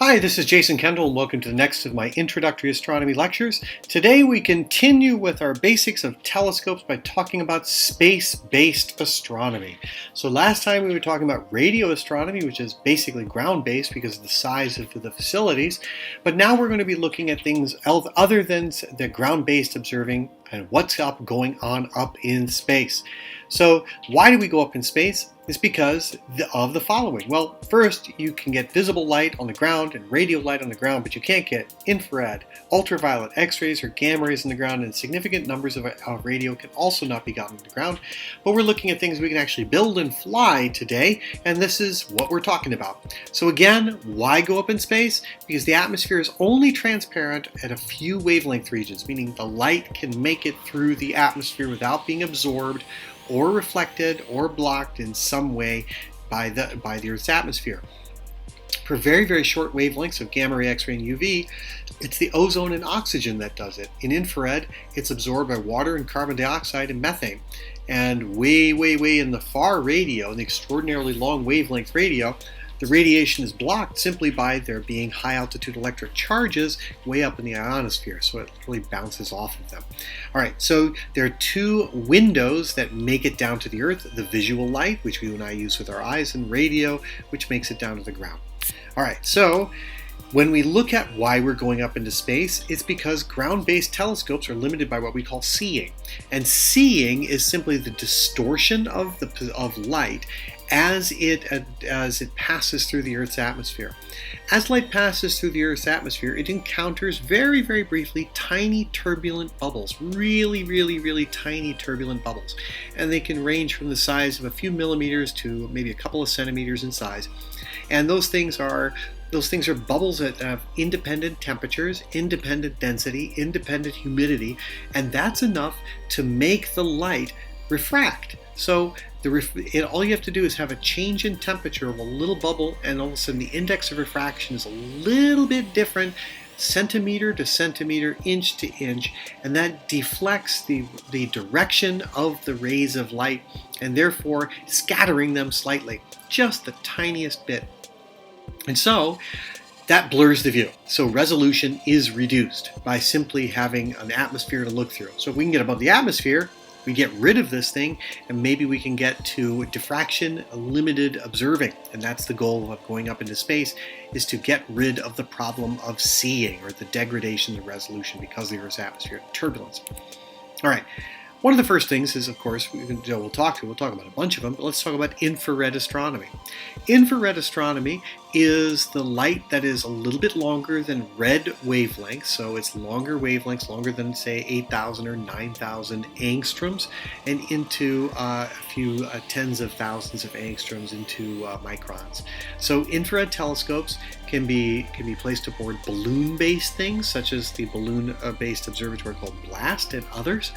Hi, this is Jason Kendall and welcome to the next of my introductory astronomy lectures. Today we continue with our basics of telescopes by talking about space-based astronomy. So last time we were talking about radio astronomy, which is basically ground-based because of the size of the facilities, but now we're going to be looking at things other than the ground-based observing and what's going on up in space. So why do we go up in space? It's because of the following. Well, first, you can get visible light on the ground and radio light on the ground, but you can't get infrared, ultraviolet, X-rays, or gamma rays on the ground, and significant numbers of radio can also not be gotten on the ground. But we're looking at things we can actually build and fly today, and this is what we're talking about. So again, why go up in space? Because the atmosphere is only transparent at a few wavelength regions, meaning the light can make it through the atmosphere without being absorbed or reflected or blocked in some way by the Earth's atmosphere. For very, very short wavelengths of gamma ray, X-ray, and UV, it's the ozone and oxygen that does it. In infrared, it's absorbed by water and carbon dioxide and methane. And way, way, way in the far radio, in the extraordinarily long wavelength radio, the radiation is blocked simply by there being high altitude electric charges way up in the ionosphere, so it really bounces off of them. All right, so there are two windows that make it down to the Earth: the visual light, which you and I use with our eyes, and radio, which makes it down to the ground. All right, so when we look at why we're going up into space, it's because ground-based telescopes are limited by what we call seeing. And seeing is simply the distortion of light as it passes through the Earth's atmosphere. As light passes through the Earth's atmosphere, it encounters very, very briefly tiny turbulent bubbles, really, really, really tiny turbulent bubbles. And they can range from the size of a few millimeters to maybe a couple of centimeters in size. And those things are bubbles that have independent temperatures, independent density, independent humidity, and that's enough to make the light refract. So all you have to do is have a change in temperature of a little bubble, and all of a sudden the index of refraction is a little bit different, centimeter to centimeter, inch to inch, and that deflects the direction of the rays of light, and therefore scattering them slightly, just the tiniest bit. And so that blurs the view. So resolution is reduced by simply having an atmosphere to look through. So if we can get above the atmosphere, we get rid of this thing, and maybe we can get to diffraction limited observing. And that's the goal of going up into space, is to get rid of the problem of seeing, or the degradation of the resolution because of the Earth's atmosphere turbulence. All right. One of the first things is, of course, we'll talk about a bunch of them, but let's talk about infrared astronomy. Infrared astronomy is the light that is a little bit longer than red wavelengths, so it's longer wavelengths, longer than, say, 8,000 or 9,000 angstroms, and into a few tens of thousands of angstroms into microns. So infrared telescopes can be placed aboard balloon-based things, such as the balloon-based observatory called BLAST and others.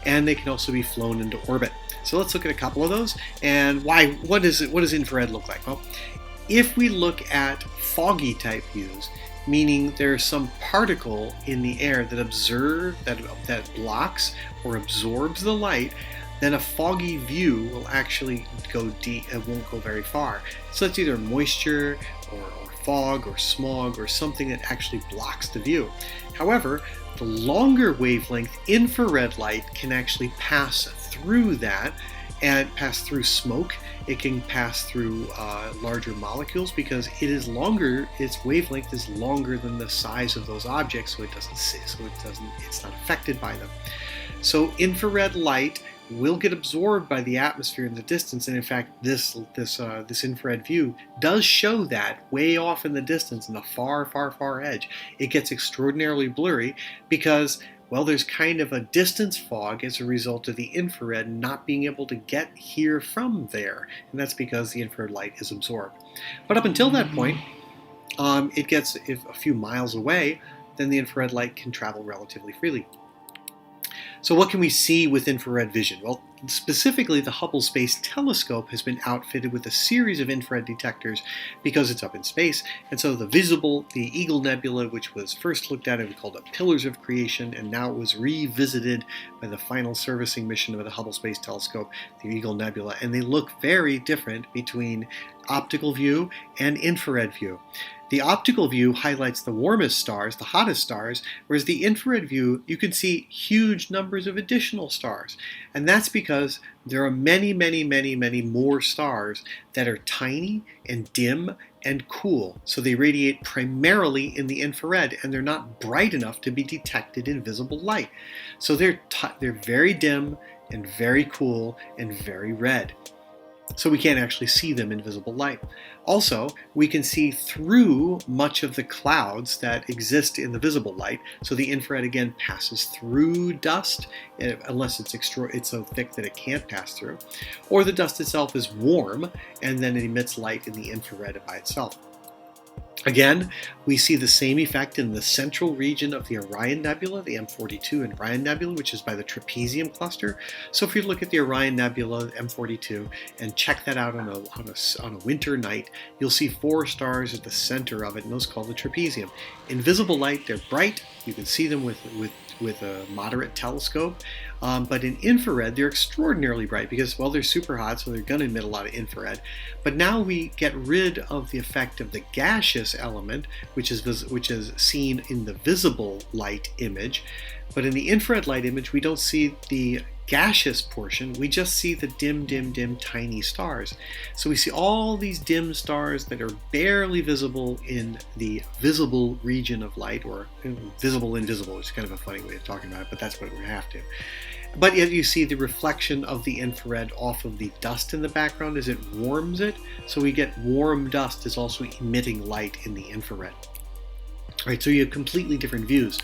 And they can also be flown into orbit. So let's look at a couple of those. And what does infrared look like? Well, if we look at foggy type views, meaning there's some particle in the air that blocks or absorbs the light, then a foggy view will actually go deep. It won't go very far. So it's either moisture or fog or smog or something that actually blocks the view. However, the longer wavelength infrared light can actually pass through that and pass through smoke. It can pass through larger molecules because it is longer. Its wavelength is longer than the size of those objects, so it's not affected by them. So infrared light will get absorbed by the atmosphere in the distance, and in fact this infrared view does show that way off in the distance, in the far, far, far edge. It gets extraordinarily blurry because, well, there's kind of a distance fog as a result of the infrared not being able to get here from there, and that's because the infrared light is absorbed. But up until that point, it gets a few miles away, then the infrared light can travel relatively freely. So what can we see with infrared vision? Well, specifically the Hubble Space Telescope has been outfitted with a series of infrared detectors because it's up in space. And so the Eagle Nebula, which was first looked at, we called it Pillars of Creation, and now it was revisited by the final servicing mission of the Hubble Space Telescope, the Eagle Nebula, and they look very different between optical view and infrared view. The optical view highlights the warmest stars, the hottest stars, whereas the infrared view, you can see huge numbers of additional stars. And that's because there are many, many, many, many more stars that are tiny and dim and cool. So they radiate primarily in the infrared, and they're not bright enough to be detected in visible light. So they're very dim and very cool and very red. So we can't actually see them in visible light. Also, we can see through much of the clouds that exist in the visible light. So the infrared again passes through dust, unless it's so thick that it can't pass through. Or the dust itself is warm, and then it emits light in the infrared by itself. Again, we see the same effect in the central region of the Orion Nebula, the M42 and Orion Nebula, which is by the Trapezium cluster. So if you look at the Orion Nebula, M42, and check that out on a winter night, you'll see 4 stars at the center of it, and those are called the Trapezium. In visible light, they're bright. You can see them with a moderate telescope. But in infrared, they're extraordinarily bright because, well, they're super hot, so they're going to emit a lot of infrared. But now we get rid of the effect of the gaseous element, which is seen in the visible light image. But in the infrared light image, we don't see the gaseous portion, we just see the dim, dim, dim, tiny stars. So we see all these dim stars that are barely visible in the visible region of light, or visible invisible, which is kind of a funny way of talking about it, but that's what we have to. But yet you see the reflection of the infrared off of the dust in the background as it warms it. So we get warm dust is also emitting light in the infrared. All right, so you have completely different views.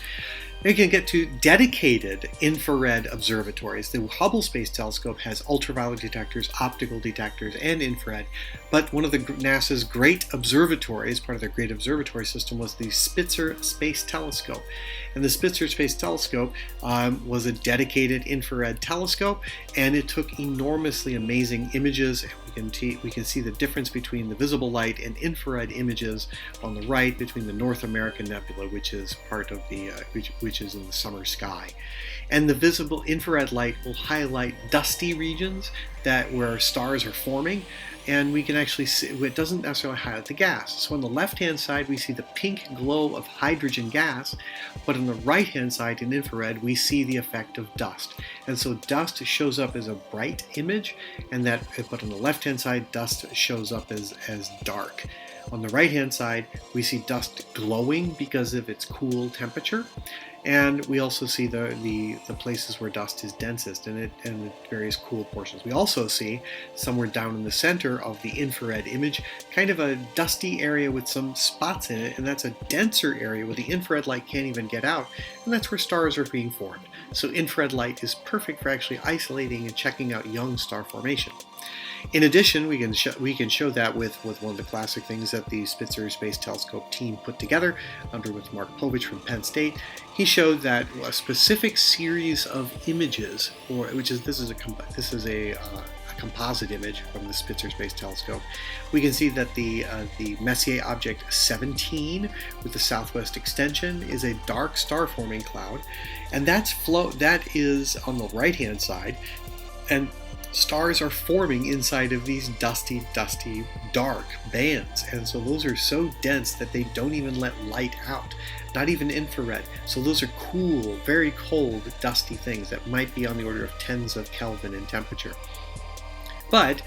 Now you can get to dedicated infrared observatories. The Hubble Space Telescope has ultraviolet detectors, optical detectors, and infrared. But one of NASA's great observatories, part of their great observatory system, was the Spitzer Space Telescope. And the Spitzer Space Telescope was a dedicated infrared telescope, and it took enormously amazing images. We can see the difference between the visible light and infrared images on the right between the North American Nebula, which is part of the which is in the summer sky. And the visible infrared light will highlight dusty regions where stars are forming, and we can actually see it doesn't necessarily highlight the gas. So on the left-hand side, we see the pink glow of hydrogen gas, but on the right-hand side in infrared, we see the effect of dust. And so dust shows up as a bright image, but on the left-hand side, dust shows up as dark. On the right-hand side, we see dust glowing because of its cool temperature, and we also see the places where dust is densest and the various cool portions. We also see somewhere down in the center of the infrared image kind of a dusty area with some spots in it, and that's a denser area where the infrared light can't even get out, and that's where stars are being formed. So infrared light is perfect for actually isolating and checking out young star formation. In addition, we can show that with one of the classic things that the Spitzer Space Telescope team put together, with Mark Povich from Penn State. He showed that a specific series of images, this is a composite image from the Spitzer Space Telescope. We can see that the Messier object 17 with the southwest extension is a dark star-forming cloud, and that is on the right-hand side, and stars are forming inside of these dusty, dark bands. And so those are so dense that they don't even let light out, not even infrared. So those are cool, very cold, dusty things that might be on the order of tens of Kelvin in temperature. But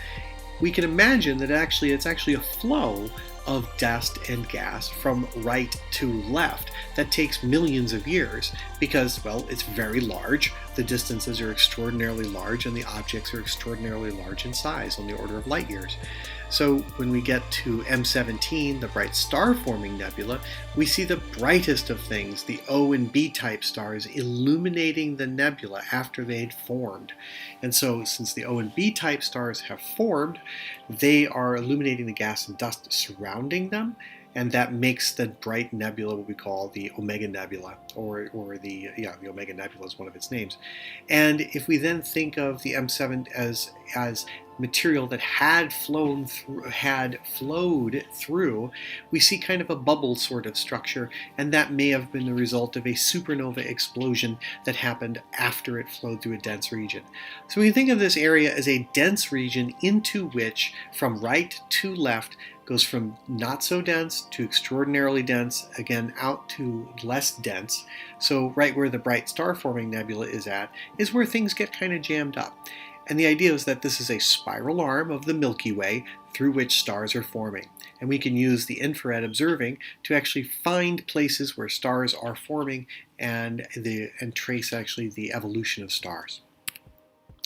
we can imagine that it's actually a flow of dust and gas from right to left that takes millions of years because, well, it's very large, the distances are extraordinarily large, and the objects are extraordinarily large in size, on the order of light years. So when we get to M17, the bright star-forming nebula, we see the brightest of things, the O and B type stars, illuminating the nebula after they had formed. And so since the O and B type stars have formed, they are illuminating the gas and dust surrounding them, and that makes the bright nebula what we call the Omega Nebula, or the Omega Nebula is one of its names. And if we then think of the M7 as material that had flowed through, we see kind of a bubble sort of structure, and that may have been the result of a supernova explosion that happened after it flowed through a dense region. So we can think of this area as a dense region into which, from right to left, goes from not so dense to extraordinarily dense, again out to less dense. So right where the bright star-forming nebula is at is where things get kind of jammed up. And the idea is that this is a spiral arm of the Milky Way through which stars are forming. And we can use the infrared observing to actually find places where stars are forming and trace actually the evolution of stars.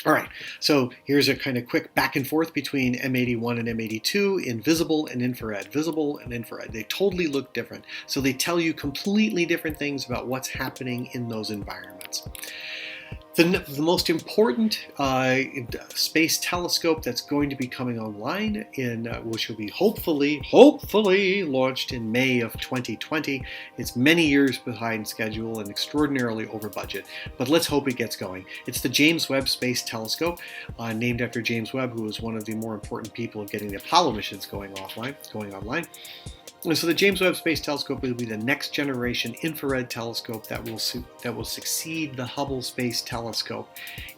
All right, so here's a kind of quick back and forth between M81 and M82 in visible and infrared. Visible and infrared, they totally look different. So they tell you completely different things about what's happening in those environments. The most important space telescope that's going to be coming online, which will be hopefully launched in May of 2020. It's many years behind schedule and extraordinarily over budget, but let's hope it gets going. It's the James Webb Space Telescope, named after James Webb, who was one of the more important people in getting the Apollo missions going online. And so the James Webb Space Telescope will be the next generation infrared telescope that will succeed the Hubble Space Telescope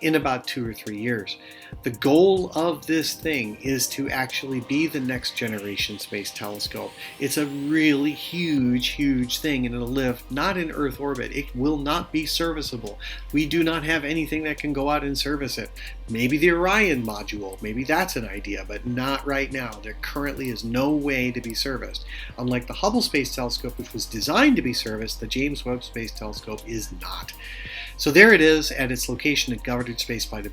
in about 2 or 3 years. The goal of this thing is to actually be the next generation space telescope. It's a really huge thing, and it'll live not in Earth orbit. It will not be serviceable. We do not have anything that can go out and service it. Maybe the Orion module, maybe that's an idea, but not right now. There currently is no way to be serviced. Unlike the Hubble Space Telescope, which was designed to be serviced, the James Webb Space Telescope is not. So there it is at its location at Goddard Space Flight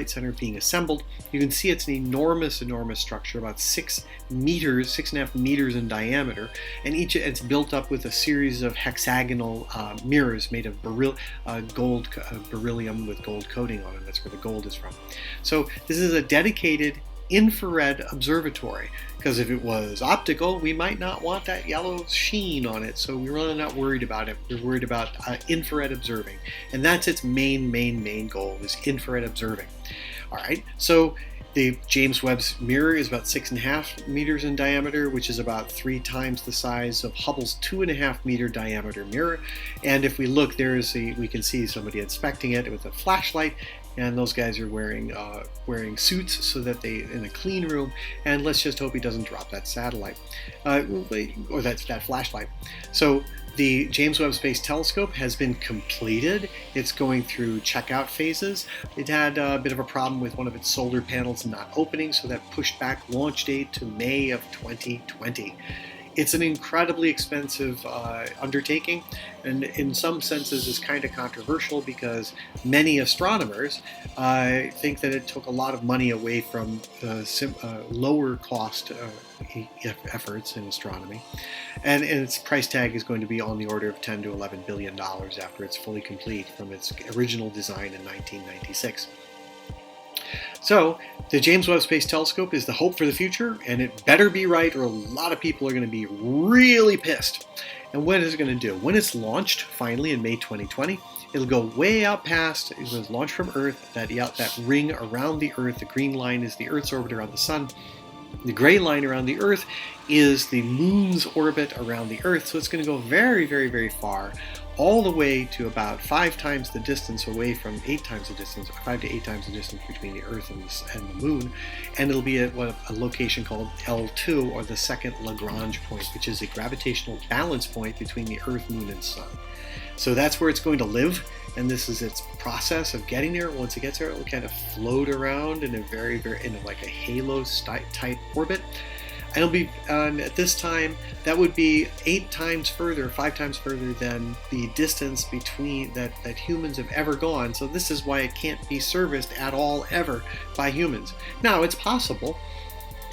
Center being assembled. You can see it's an enormous structure, about 6.5 meters in diameter, and it's built up with a series of hexagonal mirrors made of beryllium with gold coating on it. That's where the gold is from. So this is a dedicated infrared observatory, because if it was optical, we might not want that yellow sheen on it, so we're really not worried about it. We're worried about infrared observing, and that's its main goal, is infrared observing. All right, so the James Webb's mirror is about 6.5 meters in diameter, which is about 3 times the size of Hubble's 2.5 meter diameter mirror. And if we look, we can see somebody inspecting it with a flashlight, and those guys are wearing suits so that they in a clean room. And let's just hope he doesn't drop that satellite or that flashlight. So the James Webb Space Telescope has been completed. It's going through checkout phases. It had a bit of a problem with one of its solar panels not opening, so that pushed back launch date to May of 2020. It's an incredibly expensive undertaking, and in some senses is kind of controversial because many astronomers think that it took a lot of money away from lower cost efforts in astronomy, and its price tag is going to be on the order of $10 to $11 billion after it's fully complete from its original design in 1996. So the James Webb Space Telescope is the hope for the future, and it better be right or a lot of people are going to be really pissed. And what is it going to do? When it's launched finally in May 2020, it'll go way out past, it was launched from Earth, that ring around the Earth. The green line is the Earth's orbit around the Sun. The gray line around the Earth is the Moon's orbit around the Earth. So it's going to go very far, all the way to about 5 times the distance away from 8 times the distance, or 5 to 8 times the distance between the Earth and the Moon. And it'll be at a location called L2, or the second Lagrange point, which is a gravitational balance point between the Earth, Moon, and Sun. So that's where it's going to live, and this is its process of getting there. Once it gets there, it will kind of float around in like a halo type orbit. And it'll be, at this time, that would be 5 times further than the distance between that humans have ever gone. So this is why it can't be serviced at all ever by humans. Now, it's possible.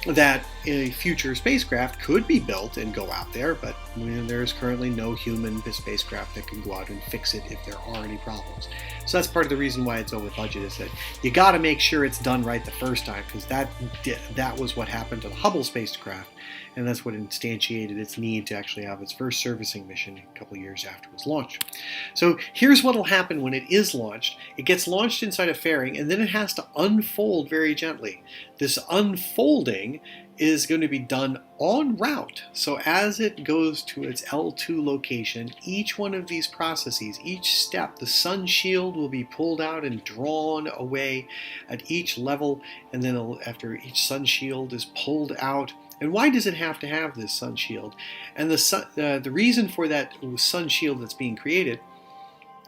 that a future spacecraft could be built and go out there, but there's currently no human spacecraft that can go out and fix it if there are any problems. So that's part of the reason why it's over budget, is that you got to make sure it's done right the first time, because that was what happened to the Hubble spacecraft, and that's what instantiated its need to actually have its first servicing mission a couple years after it was launched. So here's what will happen when it is launched. It gets launched inside a fairing, and then it has to unfold very gently. This unfolding is going to be done en route. So as it goes to its L2 location, each one of these processes, each step, the sun shield will be pulled out and drawn away at each level, and then after each sun shield is pulled out. And why does it have to have this sun shield? And the reason for that sun shield that's being created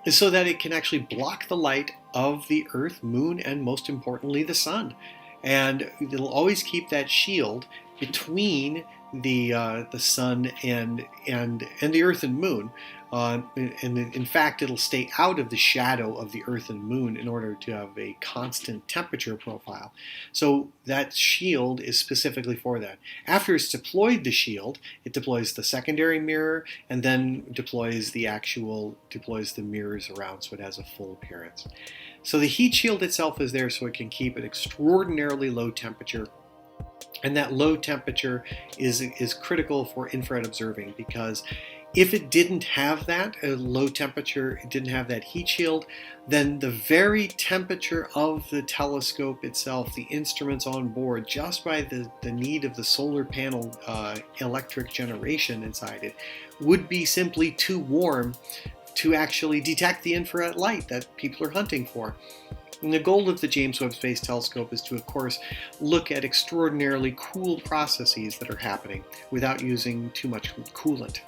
is so that it can actually block the light of the Earth, Moon, and most importantly, the Sun. And it'll always keep that shield between the Sun and the Earth and Moon. And in fact, it'll stay out of the shadow of the Earth and Moon in order to have a constant temperature profile. So that shield is specifically for that. After it's deployed the shield, it deploys the secondary mirror and then deploys the mirrors around, so it has a full appearance. So the heat shield itself is there so it can keep an extraordinarily low temperature. And that low temperature is critical for infrared observing, because if it didn't have that low temperature, it didn't have that heat shield, then the very temperature of the telescope itself, the instruments on board, just by the need of the solar panel electric generation inside it, would be simply too warm to actually detect the infrared light that people are hunting for. And the goal of the James Webb Space Telescope is to, of course, look at extraordinarily cool processes that are happening without using too much coolant.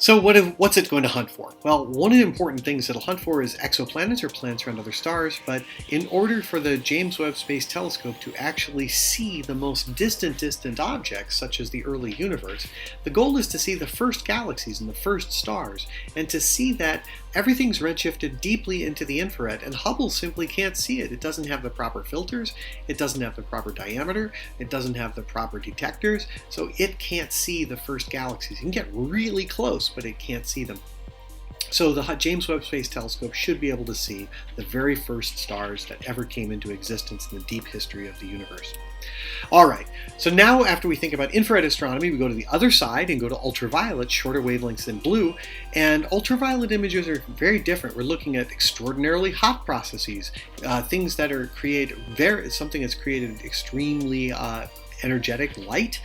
So what's it going to hunt for? Well, one of the important things it'll hunt for is exoplanets, or planets around other stars, but in order for the James Webb Space Telescope to actually see the most distant objects, such as the early universe, the goal is to see the first galaxies and the first stars, and to see that everything's redshifted deeply into the infrared, and Hubble simply can't see it. It doesn't have the proper filters, it doesn't have the proper diameter, it doesn't have the proper detectors, so it can't see the first galaxies. It can get really close, but it can't see them. So the James Webb Space Telescope should be able to see the very first stars that ever came into existence in the deep history of the universe. Alright, so now after we think about infrared astronomy, we go to the other side and go to ultraviolet, shorter wavelengths than blue, and ultraviolet images are very different. We're looking at extraordinarily hot processes, things that are something that's created extremely energetic light.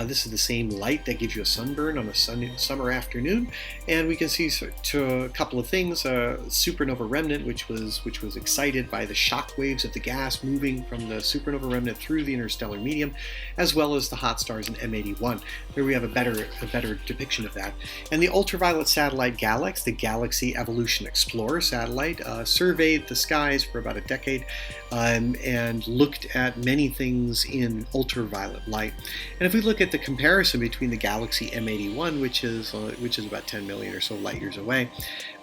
This is the same light that gives you a sunburn on a summer afternoon, and we can see a couple of things: supernova remnant, which was excited by the shock waves of the gas moving from the supernova remnant through the interstellar medium, as well as the hot stars in M81. Here we have a better depiction of that. And the ultraviolet satellite GALEX, the Galaxy Evolution Explorer satellite, surveyed the skies for about a decade and looked at many things in ultraviolet light. And if we look at the comparison between the Galaxy M81, which is about 10 million or so light years away,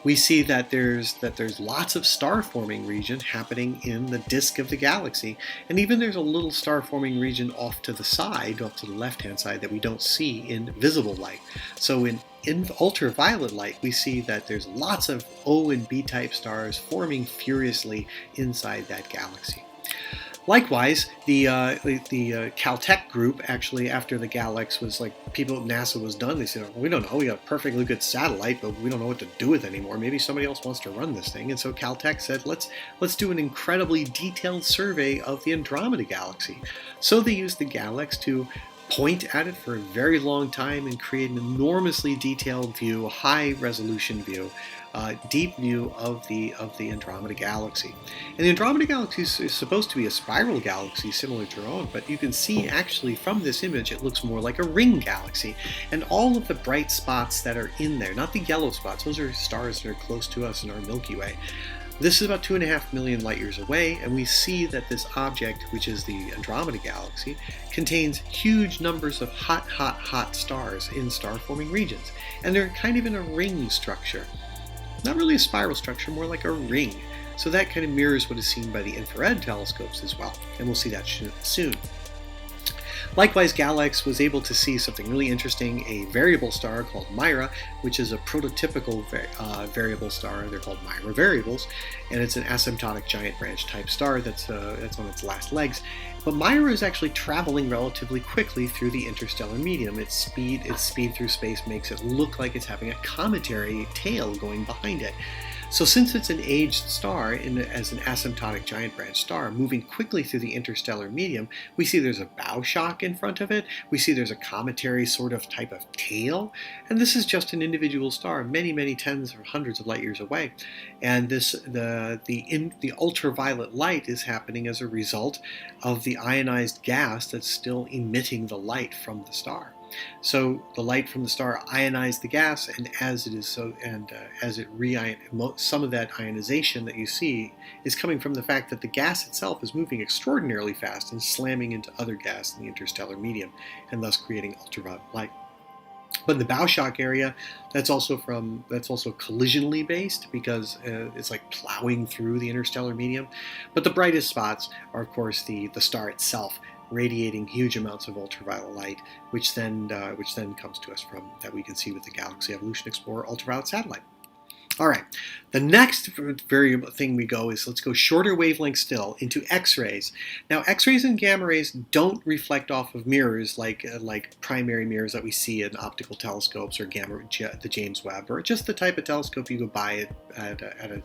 we see that there's lots of star-forming region happening in the disk of the galaxy, and even there's a little star-forming region off to the left-hand side that we don't see in visible light. So in ultraviolet light, we see that there's lots of O and B type stars forming furiously inside that galaxy. Likewise, the Caltech group, actually, after the GALEX was NASA was done, they said, we don't know, we got a perfectly good satellite, but we don't know what to do with it anymore. Maybe somebody else wants to run this thing. And so Caltech said, let's do an incredibly detailed survey of the Andromeda galaxy. So they used the GALEX to point at it for a very long time and create an enormously detailed view, a high-resolution view, deep view of the Andromeda galaxy. And the Andromeda galaxy is supposed to be a spiral galaxy similar to our own, but you can see actually from this image it looks more like a ring galaxy. And all of the bright spots that are in there, not the yellow spots, those are stars that are close to us in our Milky Way. This is about 2.5 million light years away, and we see that this object, which is the Andromeda galaxy, contains huge numbers of hot stars in star-forming regions. And they're kind of in a ring structure. Not really a spiral structure, more like a ring. So that kind of mirrors what is seen by the infrared telescopes as well, and we'll see that soon. Likewise, GALEX was able to see something really interesting, a variable star called Mira, which is a prototypical variable star. They're called Mira variables, and it's an asymptotic giant branch type star that's on its last legs. But Mira is actually traveling relatively quickly through the interstellar medium. Its speed through space makes it look like it's having a cometary tail going behind it. So since it's an aged star as an asymptotic giant branch star moving quickly through the interstellar medium, we see there's a bow shock in front of it, we see there's a cometary sort of type of tail, and this is just an individual star many, many tens or hundreds of light years away. And the ultraviolet light is happening as a result of the ionized gas that's still emitting the light from the star. So the light from the star ionized the gas, and as it some of that ionization that you see is coming from the fact that the gas itself is moving extraordinarily fast and slamming into other gas in the interstellar medium, and thus creating ultraviolet light. But in the bow shock area, that's also collisionally based, because it's like plowing through the interstellar medium. But the brightest spots are, of course, the star itself, radiating huge amounts of ultraviolet light, which then comes to us from that we can see with the Galaxy Evolution Explorer ultraviolet satellite. All right, the next variable thing we go is, let's go shorter wavelength still into X-rays. Now, X-rays and gamma rays don't reflect off of mirrors like primary mirrors that we see in optical telescopes or the James Webb, or just the type of telescope you go buy at a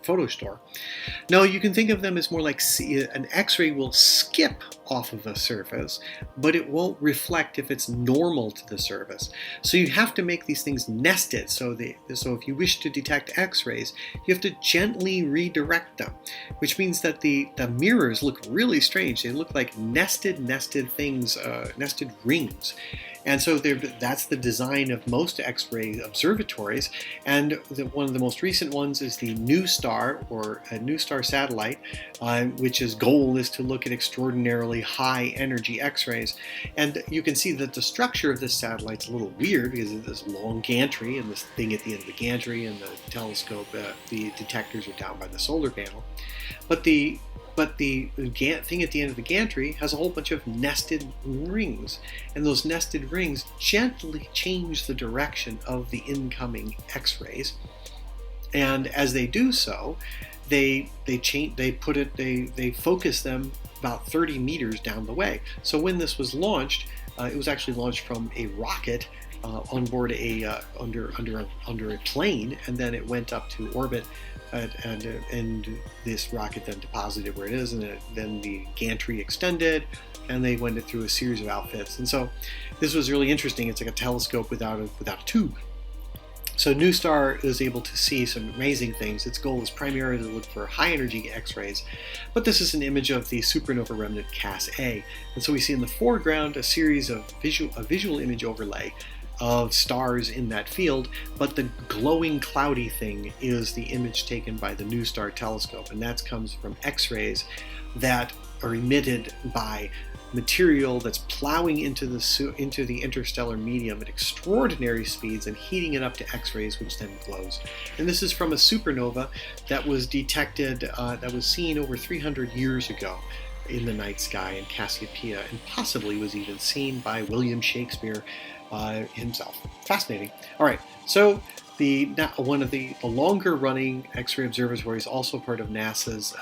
photo store. No, you can think of them as more like an X-ray will skip off of a surface, but it won't reflect if it's normal to the surface. So you have to make these things nested. So if you wish to detect X-rays, you have to gently redirect them, which means that the mirrors look really strange. They look like nested things, nested rings. And so that's the design of most X-ray observatories. And one of the most recent ones is the NuSTAR, or a NuSTAR satellite, which goal is to look at extraordinarily high energy X-rays. And you can see that the structure of this satellite's a little weird, because of this long gantry and this thing at the end of the gantry, and the telescope, the detectors are down by the solar panel. But the thing at the end of the gantry has a whole bunch of nested rings, and those nested rings gently change the direction of the incoming X-rays. And as they do so, they focus them about 30 meters down the way. So when this was launched, it was actually launched from a rocket on board under a plane, and then it went up to orbit. And this rocket then deposited where it is, and then the gantry extended, and they went through a series of outfits. And so this was really interesting. It's like a telescope without a tube. So NuSTAR is able to see some amazing things. Its goal is primarily to look for high energy X-rays, but this is an image of the supernova remnant Cas A. And so we see in the foreground a series of visual image overlay of stars in that field, but the glowing cloudy thing is the image taken by the NuSTAR telescope, and that comes from X-rays that are emitted by material that's plowing into the interstellar medium at extraordinary speeds and heating it up to X-rays, which then glows. And this is from a supernova that was detected, that was seen over 300 years ago in the night sky in Cassiopeia, and possibly was even seen by William Shakespeare himself. Fascinating. All right, so one of the longer running X-ray observatories, also part of NASA's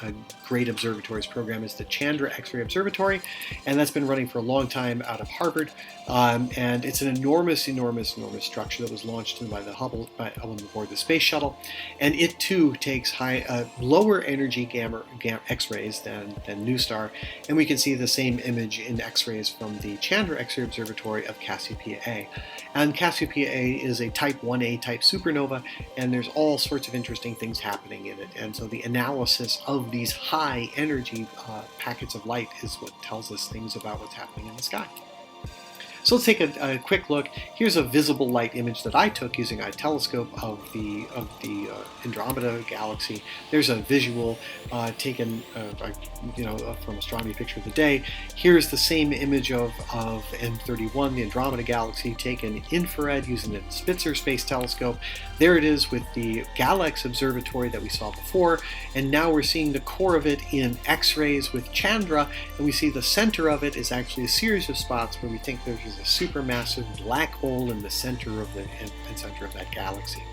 Great Observatories program, is the Chandra X-ray Observatory, and that's been running for a long time out of Harvard. And it's an enormous structure that was launched by the Hubble on board the space shuttle, and it too takes lower energy gamma X-rays than NuSTAR, and we can see the same image in X-rays from the Chandra X-ray Observatory of Cassiopeia A. And Cassiopeia A is a Type 1A type supernova, and there's all sorts of interesting things happening in it. And so the analysis of these high energy packets of light is what tells us things about what's happening in the sky. So let's take a quick look. Here's a visible light image that I took using a telescope of the Andromeda galaxy. There's a visual taken from Astronomy Picture of the Day. Here's the same image of M31, the Andromeda galaxy, taken infrared using the Spitzer space telescope. There it is with the GALEX observatory that we saw before, and now we're seeing the core of it in X-rays with Chandra, and we see the center of it is actually a series of spots where we think there's a supermassive black hole in the center of that galaxy.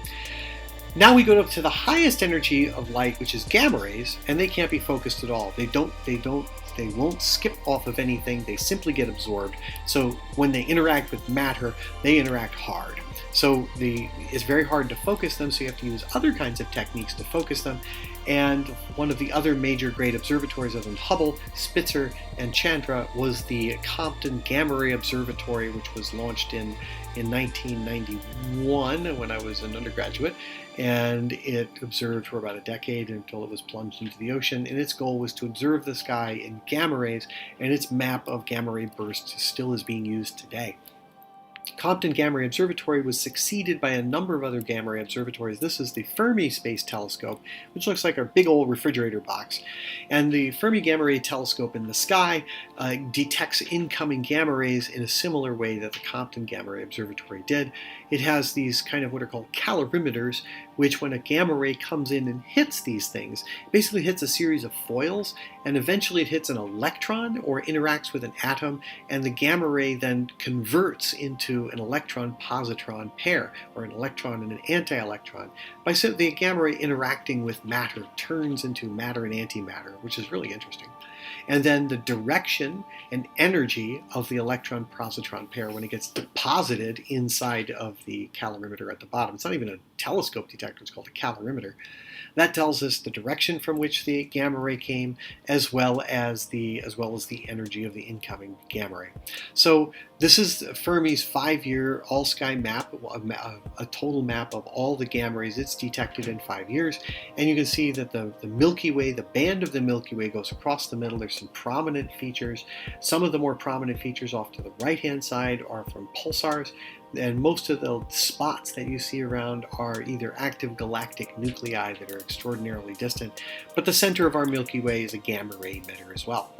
Now we go up to the highest energy of light, which is gamma rays, and they can't be focused at all. They won't skip off of anything. They simply get absorbed. So when they interact with matter, they interact hard. So it's very hard to focus them, so you have to use other kinds of techniques to focus them. And one of the other major great observatories other than Hubble, Spitzer, and Chandra was the Compton Gamma Ray Observatory, which was launched in 1991 when I was an undergraduate. And it observed for about a decade until it was plunged into the ocean. And its goal was to observe the sky in gamma rays, and its map of gamma ray bursts still is being used today. Compton Gamma Ray Observatory was succeeded by a number of other gamma ray observatories. This is the Fermi Space Telescope, which looks like a big old refrigerator box. And the Fermi Gamma Ray Telescope in the sky detects incoming gamma rays in a similar way that the Compton Gamma Ray Observatory did. It has these kind of what are called calorimeters, which when a gamma ray comes in and hits these things, it basically hits a series of foils, and eventually it hits an electron or interacts with an atom, and the gamma ray then converts into an electron-positron pair, or an electron and an anti-electron. By the gamma ray interacting with matter turns into matter and antimatter, which is really interesting. And then the direction and energy of the electron-positron pair when it gets deposited inside of the calorimeter at the bottom. It's not even a telescope detector, it's called a calorimeter. That tells us the direction from which the gamma ray came, as well as the energy of the incoming gamma ray. So this is Fermi's 5-year all-sky map, a total map of all the gamma rays it's detected in 5 years. And you can see that the Milky Way, the band of the Milky Way goes across the middle. There's some prominent features. Some of the more prominent features off to the right-hand side are from pulsars. And most of the spots that you see around are either active galactic nuclei that are extraordinarily distant, but the center of our Milky Way is a gamma ray emitter as well.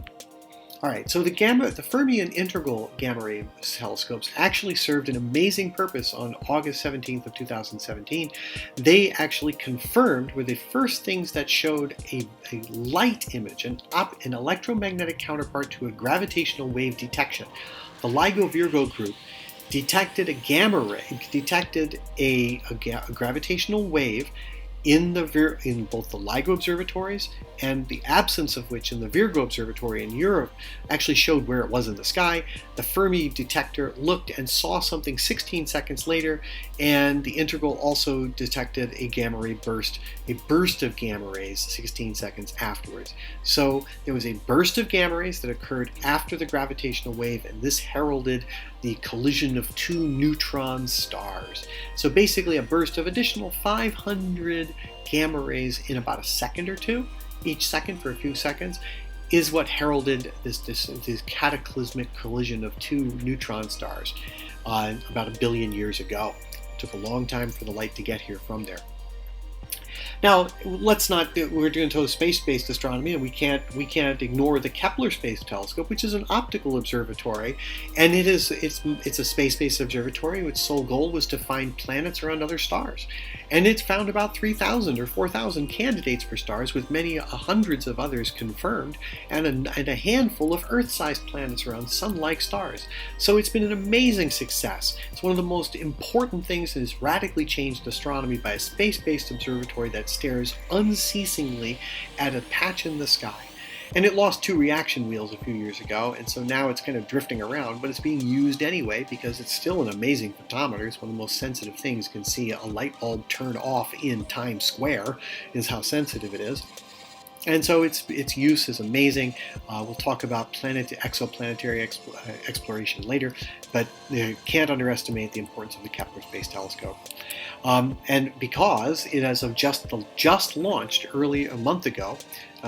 All right, so the Fermi and integral gamma ray telescopes actually served an amazing purpose on August 17th of 2017. They actually confirmed, were the first things that showed a light image, an electromagnetic counterpart to a gravitational wave detection. The LIGO Virgo group detected a gamma ray, detected a gravitational wave in both the LIGO observatories, and the absence of which in the Virgo observatory in Europe actually showed where it was in the sky. The Fermi detector looked and saw something 16 seconds later, and the integral also detected a gamma ray burst, a burst of gamma rays 16 seconds afterwards. So there was a burst of gamma rays that occurred after the gravitational wave, and this heralded the collision of two neutron stars. So basically a burst of additional 500 gamma rays in about a second or two, each second for a few seconds, is what heralded this cataclysmic collision of two neutron stars about 1 billion years ago. It took a long time for the light to get here from there. Now, we're doing space-based astronomy, and we can't ignore the Kepler Space Telescope, which is an optical observatory, and it's a space-based observatory. Its sole goal was to find planets around other stars, and it's found about 3,000 or 4,000 candidates for stars, with many hundreds of others confirmed, and a handful of Earth-sized planets around Sun-like stars. So it's been an amazing success. It's one of the most important things that has radically changed astronomy by a space-based observatory that stares unceasingly at a patch in the sky. And it lost 2 reaction wheels a few years ago, and so now it's kind of drifting around, but it's being used anyway because it's still an amazing photometer. It's one of the most sensitive things. You can see a light bulb turn off in Times Square is how sensitive it is. And so its use is amazing. We'll talk about exoplanetary exploration later, but you can't underestimate the importance of the Kepler Space Telescope. And because it has just launched a month ago,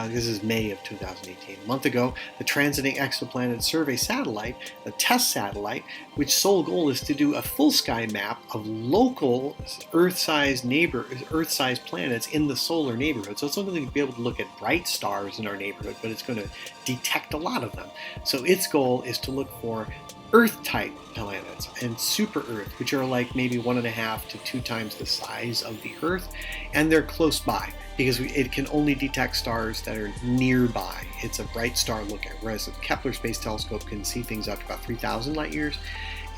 this is May of 2018, a month ago, the Transiting Exoplanet Survey satellite, the TESS satellite, which sole goal is to do a full sky map of local Earth-sized planets in the solar neighborhood. So it's not going to be able to look at bright stars in our neighborhood, but it's going to detect a lot of them. So its goal is to look for Earth-type planets and super Earth, which are like maybe 1.5 to 2 times the size of the Earth, and they're close by because it can only detect stars that are nearby. It's a bright star looker, whereas the Kepler Space Telescope can see things up to about 3,000 light years.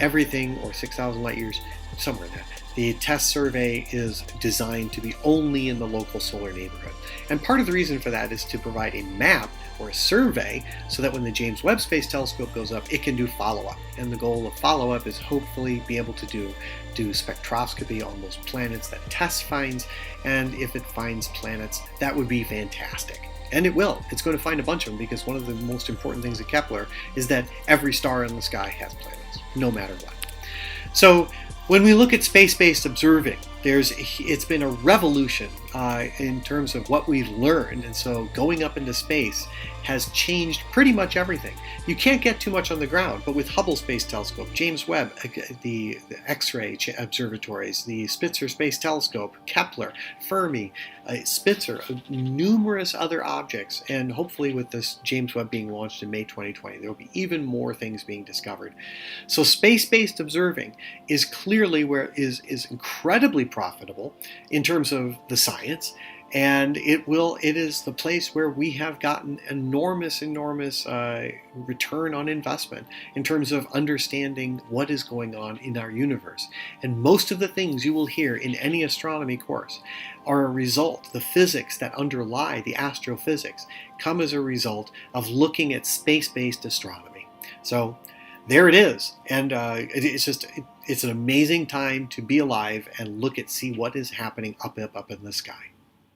Everything, or 6,000 light years, somewhere in there. The TESS survey is designed to be only in the local solar neighborhood. And part of the reason for that is to provide a map or a survey so that when the James Webb Space Telescope goes up, it can do follow-up. And the goal of follow-up is hopefully be able to do spectroscopy on those planets that TESS finds. And if it finds planets, that would be fantastic. And it will. It's going to find a bunch of them, because one of the most important things at Kepler is that every star in the sky has planets, no matter what. So when we look at space-based observing, it's been a revolution in terms of what we've learned, and so going up into space has changed pretty much everything. You can't get too much on the ground, but with Hubble Space Telescope, James Webb, the X-ray observatories, the Spitzer Space Telescope, Kepler, Fermi, Spitzer, numerous other objects, and hopefully with this James Webb being launched in May 2020, there will be even more things being discovered. So space-based observing is clearly is incredibly profitable in terms of the science, and it is the place where we have gotten enormous return on investment in terms of understanding what is going on in our universe. And most of the things you will hear in any astronomy course are a result, the physics that underlie the astrophysics come as a result of looking at space-based astronomy. So there it is, and it's an amazing time to be alive and see what is happening up in the sky.